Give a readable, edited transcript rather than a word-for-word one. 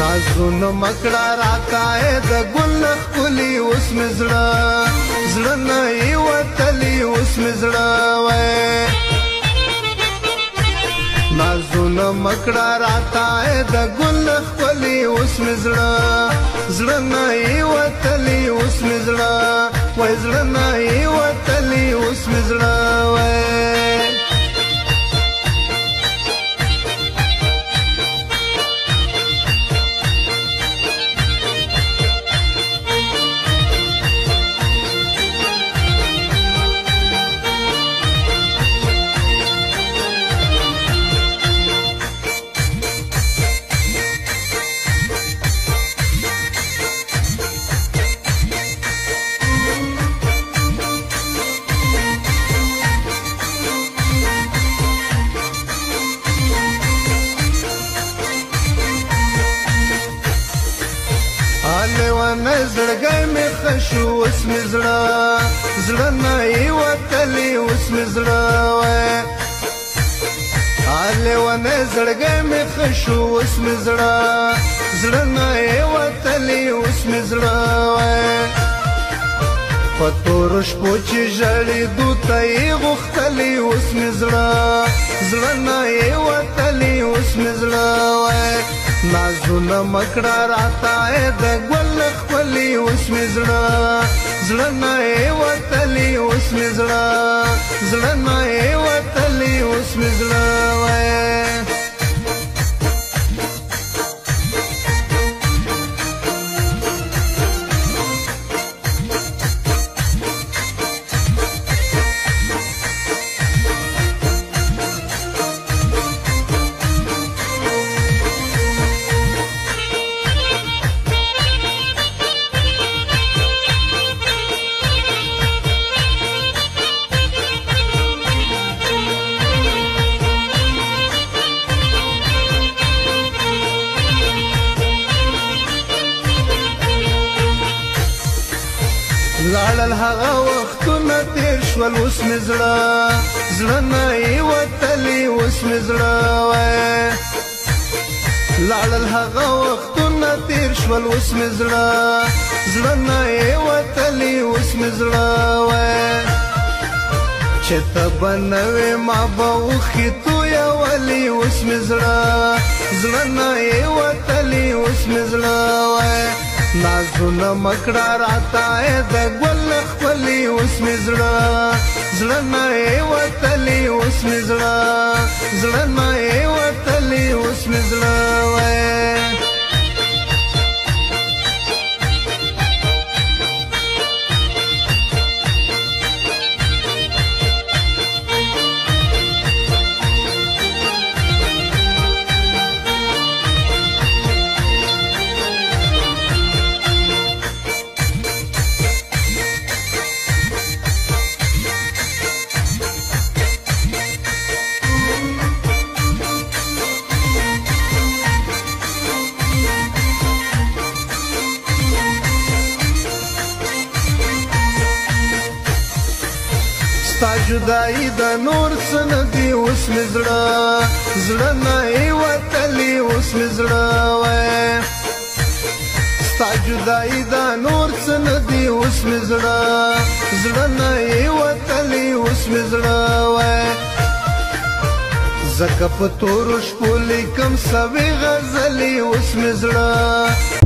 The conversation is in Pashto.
نازونه مکړه راته د ګل ښکلي اوس مې زړه نه یې وتلی اوس مې زړه وای نازونه مکړه راته د ګل ښکلي اوس مې زړه نه یې وتلی اوس مې زړه وای زړه نه یې وتلی اوس مې زړه وای لیوانه زړګی مې ښه شو اوس مې زړه نه یې وتلی اوس مې زړه وای لیوانه زړګی مې ښه شو اوس مې زړه نه یې وتلی اوس مې زړه وای په تورو شپو چې ژړېدو ته یې غوښتلی اوس مې زړه نه یې وتلی اوس مې زړه وای نازونه مکړه راته د ګل ښکلي اوس مې زړه نه یې وتلی اوس مې زړه نه یې وتلی اوس مې زړه وای لاړل هغه وختونه تیر شول اوس مې زړه نه یې وتلی اوس مې زړه وای لاړل هغه وختونه تیر شول اوس مې زړه نه یې وتلی اوس مې زړه وای چې ته به نه وې ما به اوښکې تویولې اوس مې زړه نه یې وتلی اوس مې زړه وای نازونه مکړه راته د ګل ښکلي اوس مې زړه نه یې وتلی اوس مې زړه نه یې وتلی اوس مې زړه وای ستا جدائی د نور څه نه دي اوس مې زړه نه یې وتلی اوس مې زړه وای ستا جدائی د نور څه نه دي اوس مې زړه نه یې وتلی اوس مې زړه وای ځکه په تورو شپو لیکم سوې غزلې اوس مې